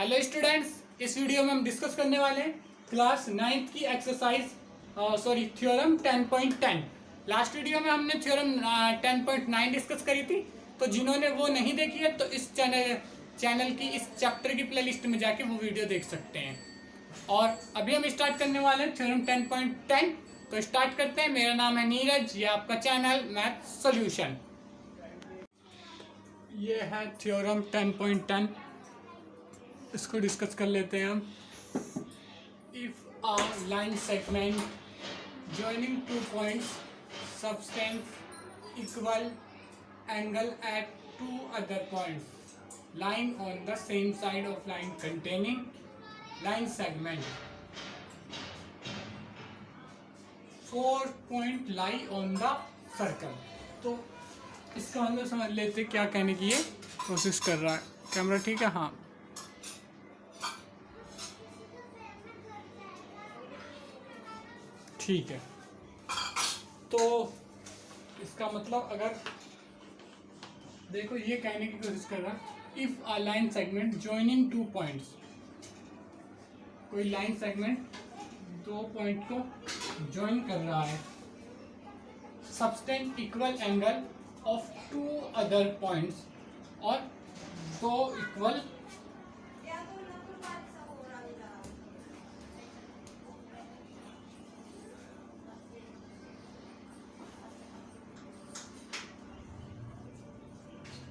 Hello students, इस video में हम डिस्कस करने वाले हैं क्लास 9th की एक्सरसाइज थ्योरम 10.10। लास्ट वीडियो में हमने थ्योरम 10.9 डिस्कस करी थी, तो जिन्होंने वो नहीं देखी है तो इस चैनल की इस चैप्टर की प्लेलिस्ट में जाके वो वीडियो देख सकते हैं। और अभी हम स्टार्ट करने वाले हैं थ्योरम 10.10। तो स्टार्ट करते हैं। मेरा नाम है नीरज, ये आपका चैनल मैथ सॉल्यूशन। ये है थ्योरम 10.10, इसको डिस्कस कर लेते हैं हम। If a line segment joining two points subtends equal angle at two other points lying on the same side of line containing line segment, four point lie on the circle। तो इसका मतलब समझ लेते क्या कहने की ये कोशिश कर रहा है। कैमरा ठीक है? हाँ, ठीक है। तो इसका मतलब अगर देखो, ये कहने की कोशिश कर रहा है, if a line segment joining two points, कोई लाइन सेगमेंट दो पॉइंट को ज्वाइन कर रहा है, subtend equal angle of two other points, और दो इक्वल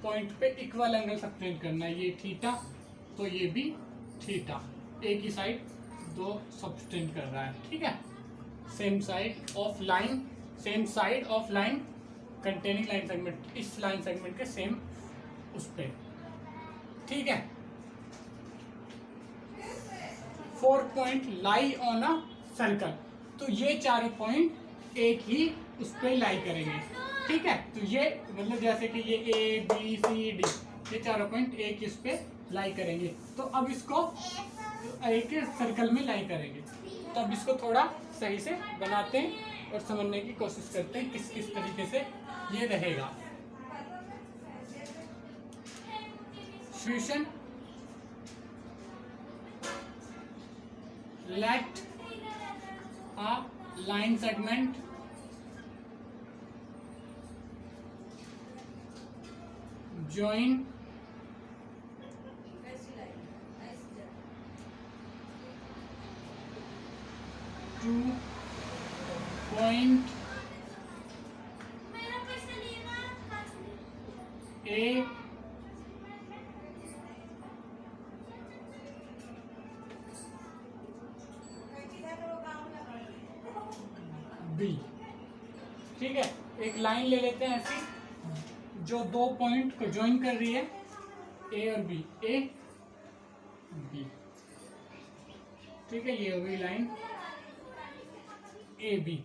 पॉइंट पे इक्वल एंगल सबटेंड करना है। ये थीटा, तो ये भी थीटा, एक ही साइड दो सबटेंड कर रहा है। ठीक है, same side of line, same side of line containing line segment, इस लाइन सेगमेंट के सेम उस पे। ठीक है, 4 point lie on a circle, तो ये चारों पॉइंट एक ही उस पे लाई करेंगे। ठीक है, तो ये मतलब जैसे कि ये ए बी सी डी, ये चारों पॉइंट एक इस पे लाई करेंगे। तो अब इसको एक सर्कल में लाई करेंगे। तो अब इसको थोड़ा सही से बनाते हैं और समझने की कोशिश करते हैं किस किस तरीके से ये रहेगा। फ्यूशन, let a line segment join two point A B। ठीक है, एक लाइन ले लेते हैं ऐसी जो दो पॉइंट को ज्वाइन कर रही है, ए और बी, ए बी। ठीक है, ये हो गई लाइन ए बी।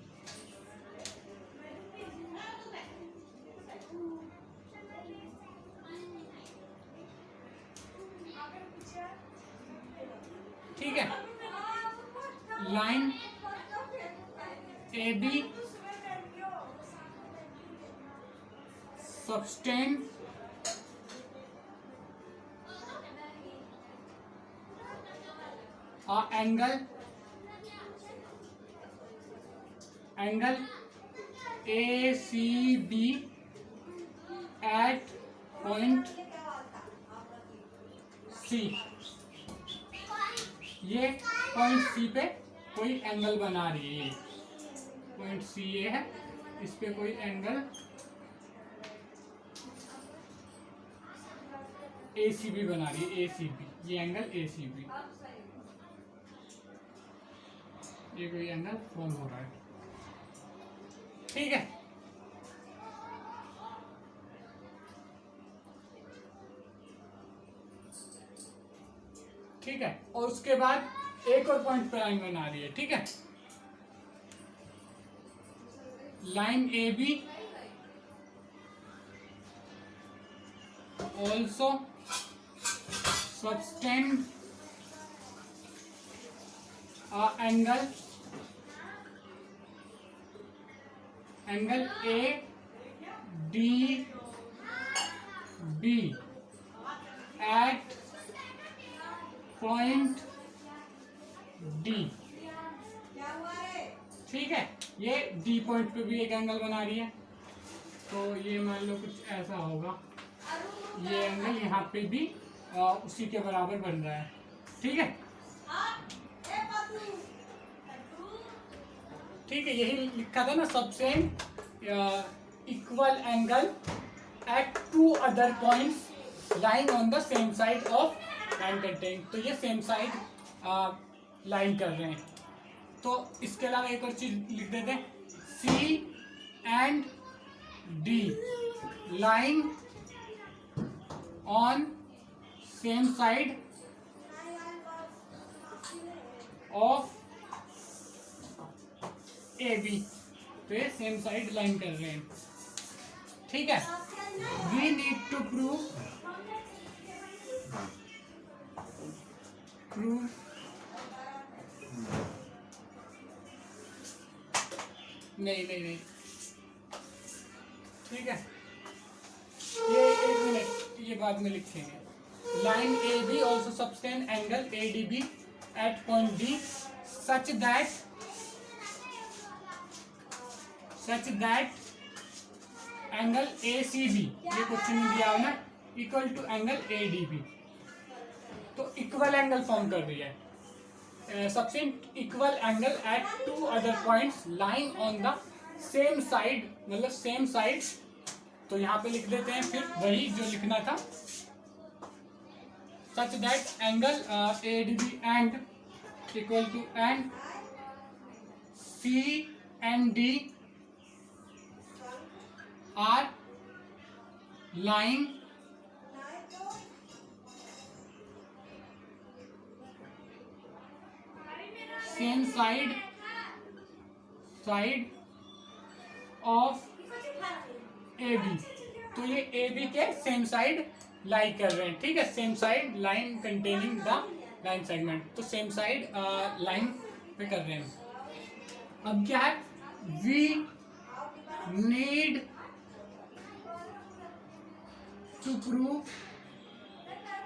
ठीक है, line A B subtend angle A C B at point C. ये पॉइंट सी पे कोई एंगल बना रही है, पॉइंट सी ये है, इस पे कोई एंगल ए सी बी बना रही है, ए सी बी, ये एंगल ए सी बी, ये कोई एंगल फॉर्म हो रहा है। ठीक है, ठीक है, और उसके बाद एक और पॉइंट पे लाइन बना रही है। ठीक है, line A B also subtend angle A D B at point D. ठीक है, ये डी पॉइंट पे भी एक एंगल बना रही है, तो ये मान लो कुछ ऐसा होगा, ये एंगल यहाँ पे भी उसी के बराबर बन रहा है। ठीक है, ठीक है, यही लिखा था ना, सबसे equal angle at two other points lying on the same side of line containing. तो ये सेम साइड लाइन कर रहे हैं। तो इसके अलावा एक और चीज लिख देते हैं, C and D line on same side of A B. तो ये सेम साइड लाइन कर रहे हैं। ठीक है, वी नीड टू प्रूव नहीं, ठीक है, ये एक मिनट, ये बाद में लिखेंगे। Line A B also subtend angle A D B at point D such that angle A C B, ये क्वेश्चन में दिया है ना, equal to angle A D B. तो इक्वल एंगल फॉर्म कर दिया है। Subtend equal angle at two other points lying on the same side, मतलब सेम साइड। तो यहाँ पे लिख देते हैं फिर वही जो लिखना था, such that angle A D B and equal to and C and D are lying same side of A B. तो ये ए बी के सेम साइड लाई कर रहे हैं। ठीक है, same side line containing the line segment. तो same side line पे कर रहे हैं। अब क्या है, वी नीड टू प्रूव,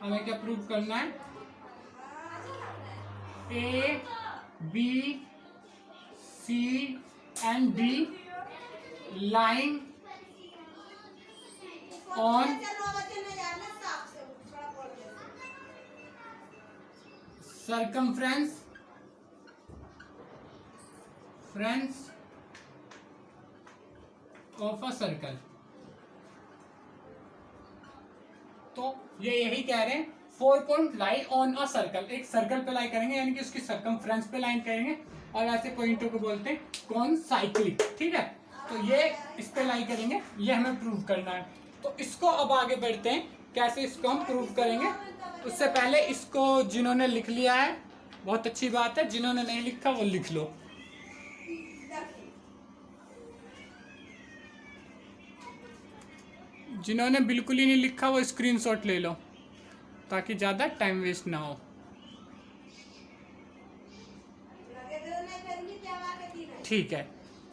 हमें क्या प्रूव करना है, A B C and D line on circumference of a circle। तो ये यही कह रहे हैं, 4 point lie on a circle, एक सर्कल पे लाई करेंगे, यानी कि उसकी सर्कमफ्रेंस पे लाइन करेंगे, और ऐसे पॉइंटों को बोलते हैं कॉनसाइक्लिक। ठीक है, तो ये इस पे लाई करेंगे, ये हमें प्रूव करना है। तो इसको अब आगे बढ़ते हैं, कैसे इसको हम प्रूव करेंगे। उससे पहले इसको जिन्होंने लिख लिया है बहुत अच्छी बात है, जिन्होंने नहीं लिखा वो लिख लो। जिन्होंने बिल्कुल ही नहीं लिखा वो स्क्रीनशॉट ले लो, ताकि ज़्यादा टाइम वेस्ट ना हो। ठीक है,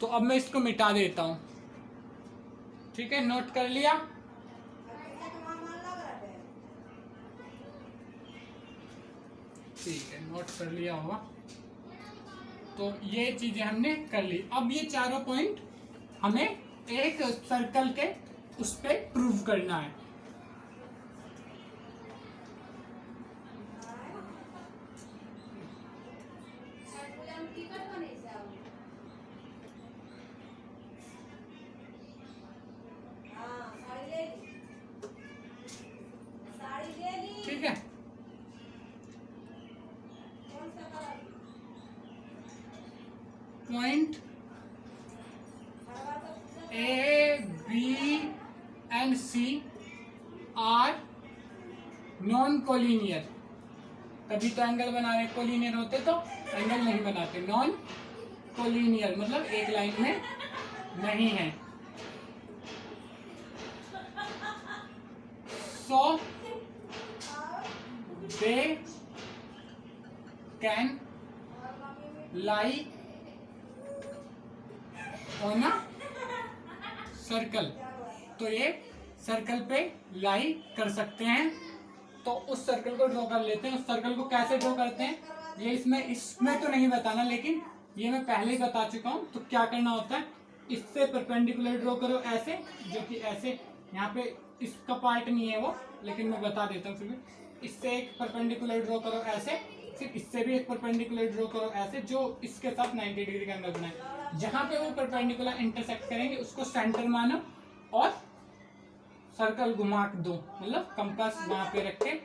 तो अब मैं इसको मिटा देता हूँ। ठीक है, नोट कर लिया। ठीक है, नोट कर लिया होगा। तो ये चीजें हमने कर ली। अब ये चारों पॉइंट हमें एक सर्कल के उस पे प्रूव करना है। ठीक है, point A B and C are non collinear. तभी तो एंगल बना रहे, कोलिनियर होते तो एंगल नहीं बनाते। नॉन कोलिनियर मतलब एक लाइन में नहीं है। So they can lie on a circle. तो ये सर्कल पे लाई कर सकते हैं। तो उस सर्कल को ड्रॉ कर लेते हैं। उस सर्कल को कैसे ड्रॉ करते हैं ये इसमें तो नहीं बताना, लेकिन ये मैं पहले ही बता चुका हूँ। तो क्या करना होता है, इससे परपेंडिकुलर ड्रॉ करो ऐसे, जो कि ऐसे, यहाँ पे इसका पार्ट नहीं है वो, लेकिन मैं बता देता हूँ फिर भी। इससे एक परपेंडिकुलर ड्रॉ करो ऐसे, फिर इससे भी एक परपेंडिकुलर ड्रॉ करो ऐसे, जो इसके साथ 90 डिग्री के अंदर बनाए। जहां पे वो परपेंडिकुलर इंटरसेक्ट करेंगे उसको सेंटर मानो और सर्कल घुमा दो, मतलब कंपास वहां पे रख के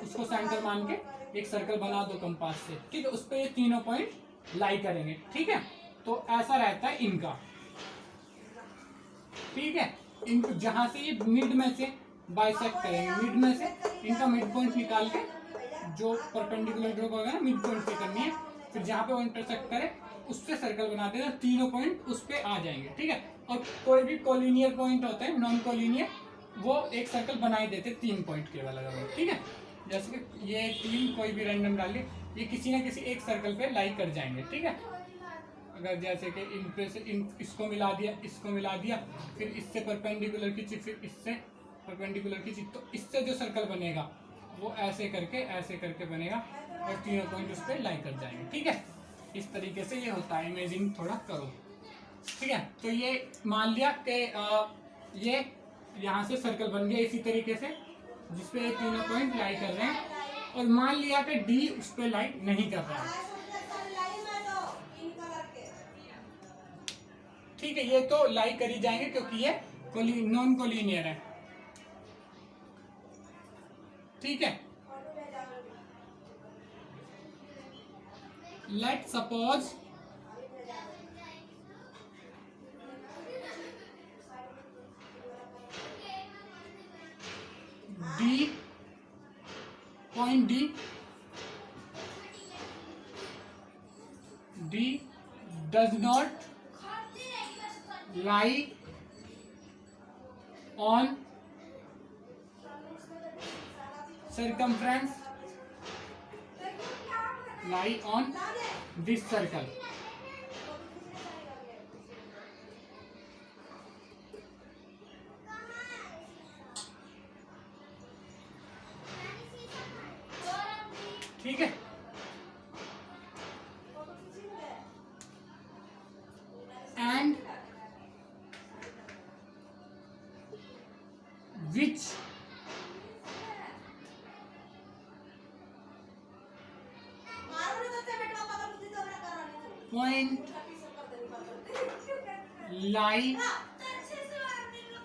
उसको सेंटर मान के एक सर्कल बना दो कंपास से, ठीक है। उस पे ये तीनों पॉइंट लाई करेंगे, ठीक है। तो ऐसा रहता है इनका, ठीक है। इनको जहां से ये मिड में से बाइसेक्ट करेंगे, मिड में से इनका मिड पॉइंट निकाल के जो परपेंडिकुलर ड्रॉ होगा ना मिड पॉइंट से करनी है, फिर जहां पे वो इंटरसेक्ट करे उससे सर्कल बना देना, तीनों पॉइंट उस पे आ जाएंगे, ठीक है। और कोई भी कोलिनियर पॉइंट होता है, नॉन कोलिनियर, वो एक सर्कल बना ही देते 3 पॉइंट के अलग, ठीक है। जैसे कि ये 3 कोई भी रैंडम डाल के ये किसी ना किसी एक सर्कल पे लाई कर जाएंगे, ठीक है। अगर जैसे कि इन पे से इसको मिला दिया, इसको मिला दिया, फिर इससे परपेंडिकुलर खींची, फिर इससे परपेंडिकुलर खींची, तो इससे जो सर्कल बनेगा वो ऐसे करके बनेगा और तीनों पॉइंट उस पर लाई कर जाएंगे, ठीक है। इस तरीके से ये होता है। इमेजिंग थोड़ा करो, ठीक है। तो ये मान लिया कि ये यहाँ से सर्कल बन गया इसी तरीके से, जिसपे ये तीनों पॉइंट लाई कर रहे हैं, और मान लिया कि डी उस पर लाई नहीं कर रहा है, ठीक है। ये तो लाई करी जाएंगे क्योंकि ये नॉन कोलिनियर है, ठीक है। Let suppose D point D does not lie on circumference, lie on this circle, ठीक है। and which point lie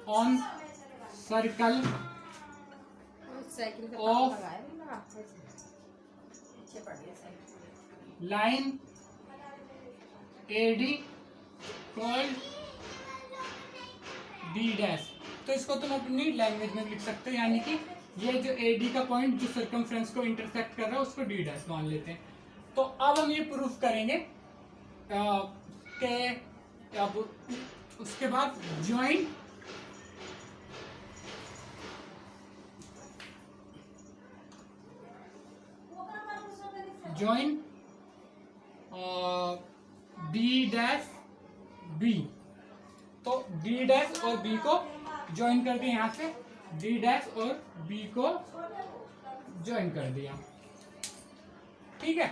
on circle of line AD called D dash. तो इसको तुम अपनी लैंग्वेज में लिख सकते हो, यानी कि ये जो AD का पॉइंट जो सर्कमफ्रेंस को इंटरसेक्ट कर रहा है उसको D डैश मान लेते हैं। तो अब हम ये प्रूफ करेंगे कि अब उसके बाद ज्वाइन D डैश B। तो D डैश और B को ज्वाइन कर दिया, यहाँ से D डैश और B को ज्वाइन कर दिया, ठीक है,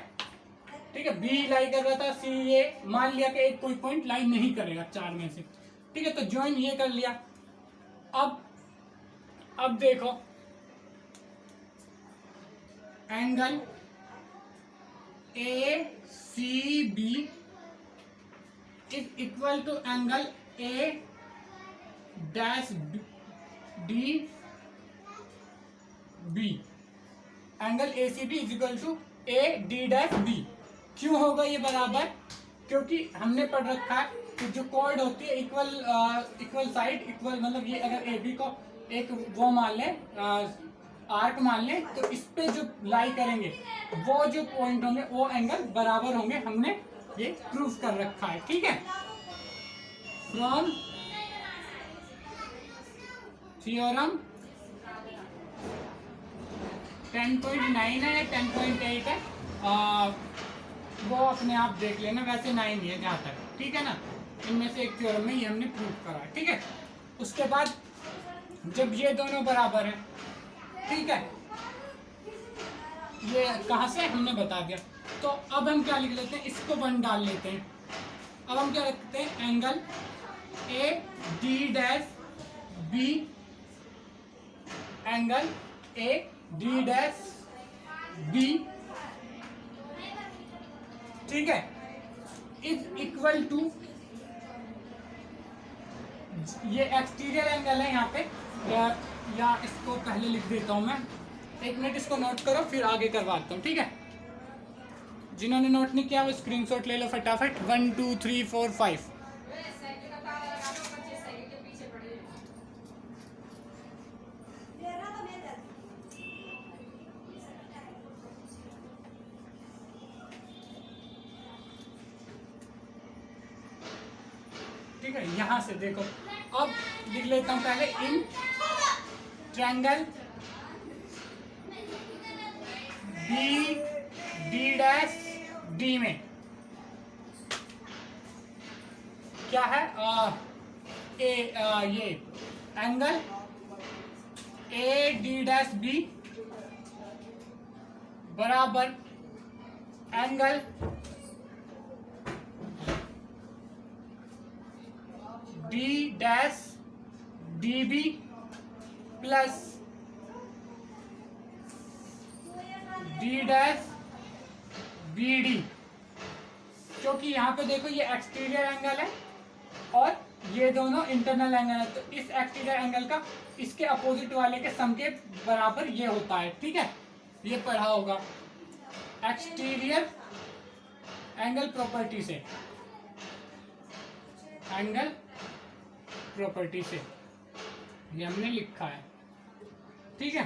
ठीक है। B लाई कर रहा था, C ये मान लिया कि एक कोई पॉइंट लाई नहीं करेगा 4 में से, ठीक है। तो ज्वाइन ये कर लिया। अब देखो angle ACB is equal to angle A dash D B। Angle ACB is equal to AD dash B। क्यों होगा ये बराबर? क्योंकि हमने पढ़ रखा है कि जो कॉर्ड होती है इक्वल साइड इक्वल, मतलब ये अगर AB को एक वो मान ले आर्क मान ले, तो इस पे जो लाई करेंगे वो जो पॉइंट होंगे वो एंगल बराबर होंगे। हमने ये प्रूफ कर रखा है, ठीक है। फ्रॉम थ्योरम 10.9 है या 10.8 है, वो अपने आप देख लेना, वैसे 9 ही है जहाँ तक, ठीक है ना। इनमें से एक थ्योरम में ये हमने प्रूफ करा है, ठीक है। उसके बाद जब ये दोनों बराबर हैं ठीक है, ये कहाँ से हमने बता दिया। तो अब हम क्या लिख लेते हैं, इसको 1 डाल लेते हैं। अब हम क्या रखते हैं, angle A D dash B, angle A D dash B, ठीक है, इज इक्वल टू, ये एक्सटीरियर एंगल है यहाँ पे, या इसको पहले लिख देता हूँ मैं, 1 मिनट इसको नोट करो फिर आगे करवाता हूँ, ठीक है। जिन्होंने नोट नहीं किया वो स्क्रीनशॉट ले लो फटाफट। 1 2 3 4 5। ठीक है, यहां से देखो, अब लिख लेता हूं पहले, in triangle B D dash D में क्या है, ये angle A D dash B बराबर angle D dash D B plus D dash B D, क्योंकि यहाँ पे देखो ये एक्सटीरियर एंगल है और ये दोनों इंटरनल एंगल है, तो इस एक्सटीरियर एंगल का इसके अपोजिट वाले के सम के बराबर ये होता है, ठीक है। ये पढ़ा होगा एक्सटीरियर एंगल प्रॉपर्टी से, एंगल प्रॉपर्टी से ये हमने लिखा है, ठीक है।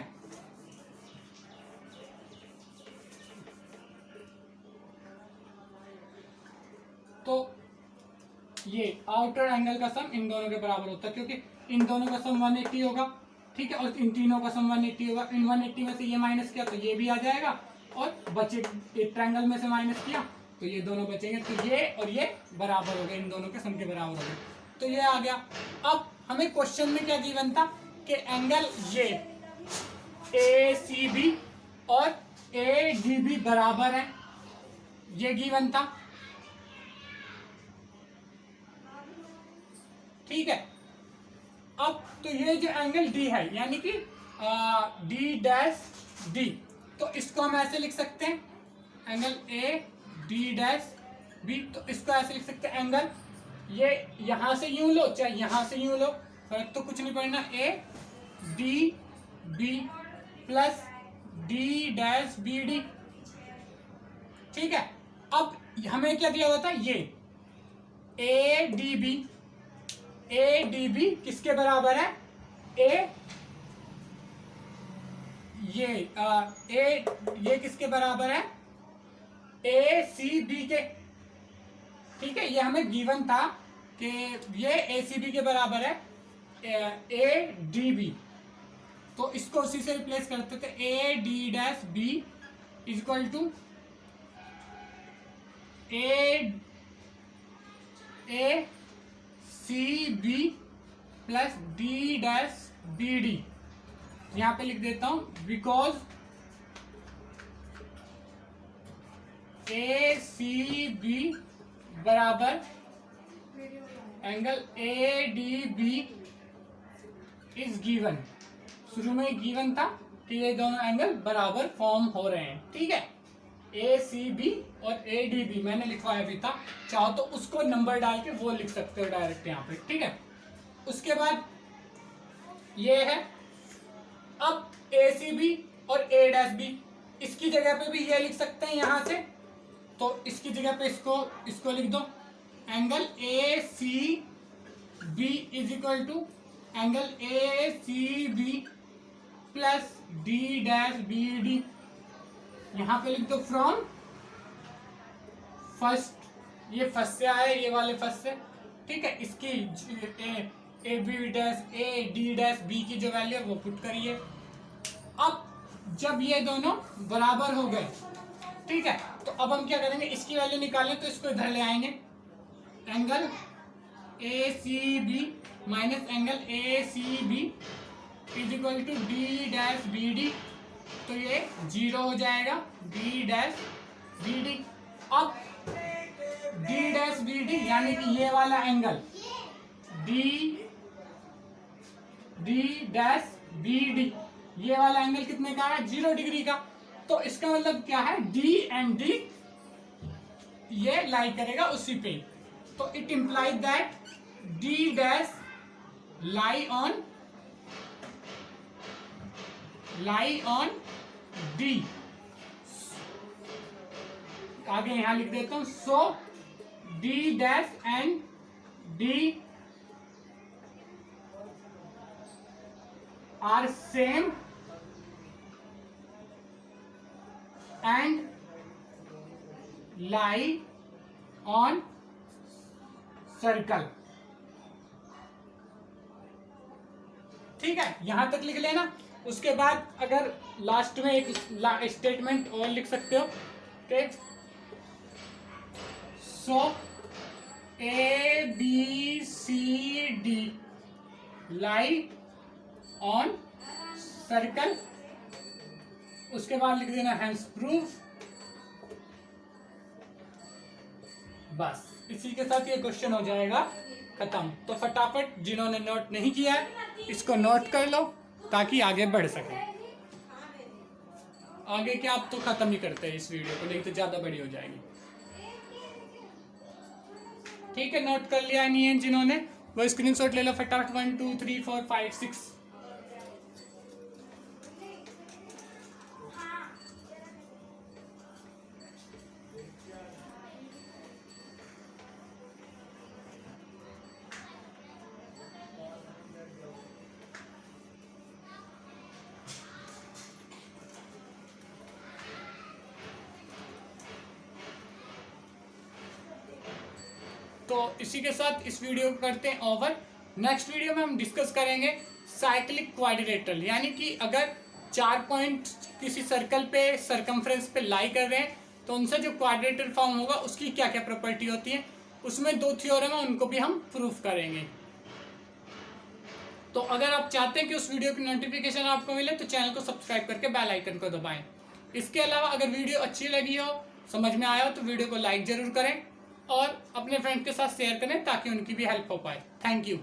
तो ये आउटर एंगल का सम इन दोनों के बराबर होता है, क्योंकि इन दोनों का सम 180 होगा, ठीक है, और इन तीनों का सम 180 होगा। इन 180 में से ये माइनस किया तो ये भी आ जाएगा, और बचे ट्रायंगल में से माइनस किया तो ये दोनों बचेंगे, तो ये और ये बराबर हो गए, इन दोनों के सम के बराबर हो गए, तो ये आ गया। अब हमें क्वेश्चन में क्या गिवन था कि एंगल ये ए सी बी और ए डी बी बराबर है, ये गिवन था, ठीक है। अब तो ये जो एंगल डी है यानी कि डी डैश डी, तो इसको हम ऐसे लिख सकते हैं, angle A D dash B, तो इसको ऐसे लिख सकते हैं, एंगल ये यहां से यूं लो चाहे यहां से यूं लो, फर्क तो कुछ नहीं पड़ना, A D B plus D dash B D, ठीक है। अब हमें क्या दिया हुआ था, ये A D B, A D B किसके बराबर है, ये किसके बराबर है, ए सी बी के, ठीक है। ये हमें गिवन था कि ये ए सी बी के बराबर है ए डी बी, तो इसको उसी से रिप्लेस करते थे, A D dash B equal to A C B plus D dash B D. यहां पे लिख देता हूं, बिकॉज ए सी बी बराबर angle A D B is given. शुरू में गिवन था कि ये दोनों एंगल बराबर फॉर्म हो रहे हैं, ठीक है। ए सी बी और ए डी बी मैंने लिखवाया भी था, चाहो तो उसको नंबर डाल के वो लिख सकते हो डायरेक्ट यहाँ पे, ठीक है। उसके बाद ये है, अब ए सी बी और ए डैश बी, इसकी जगह पे भी ये लिख सकते हैं यहाँ से, तो इसकी जगह पे इसको लिख दो, angle A C B is equal to angle A C B plus D dash B D. यहां पे लिख दो फ्रॉम फर्स्ट, ये फर्स्ट से आया, ये वाले फर्स्ट से, ठीक है। इसकी A B dash A D dash B की जो वैल्यू है वो पुट करिए। अब जब ये दोनों बराबर हो गए, ठीक है, तो अब हम क्या करेंगे, इसकी वैल्यू निकालें, तो इसको इधर ले आएंगे, angle A C B minus angle A C B, is equal to D dash B D, तो ये 0 हो जाएगा, डी डैश बी डी। अब डी डैश बी डी यानी कि ये वाला angle D dash B D, ये वाला एंगल कितने का है, 0 डिग्री का। तो इसका मतलब क्या है, डी एंड डी ये लाई करेगा उसी पे, तो it implies that D dash lie on D. आगे यहां लिख देता हूं, so D dash and D are same and lie on circle. ठीक है, यहां तक लिख लेना। उसके बाद अगर लास्ट में एक स्टेटमेंट और लिख सकते हो कि so A B C D lie on circle, उसके बाद लिख देना हैंस प्रूफ। बस इसी के साथ ये क्वेश्चन हो जाएगा खत्म। तो फटाफट जिन्होंने नोट नहीं किया है इसको नोट कर लो ताकि आगे बढ़ सके। आगे क्या, आप तो खत्म ही करते हैं इस वीडियो को, नहीं तो ज्यादा बड़ी हो जाएगी। ठीक है, नोट कर लिया नहीं है जिन्होंने, वो स्क्रीनशॉट ले लो फटाफट। 1 2 3 4 5 6। तो इसी के साथ इस वीडियो को करते हैं ओवर। नेक्स्ट वीडियो में हम डिस्कस करेंगे साइक्लिक क्वाड्रिलेटरल, यानी कि अगर 4 पॉइंट किसी सर्कल पे सरकमफ्रेंस पे लाई कर रहे हैं तो उनसे जो क्वाड्रिलेटरल फॉर्म होगा उसकी क्या क्या प्रॉपर्टी होती है, उसमें 2 थ्योरम है, उनको भी हम प्रूफ करेंगे। तो अगर आप चाहते हैं कि उस वीडियो की नोटिफिकेशन आपको मिले तो चैनल को सब्सक्राइब करके बेल आइकन को दबाएं। इसके अलावा अगर वीडियो अच्छी लगी हो, समझ में आया हो, तो वीडियो को लाइक जरूर करें और अपने फ्रेंड के साथ शेयर करें ताकि उनकी भी हेल्प हो पाए। Thank you.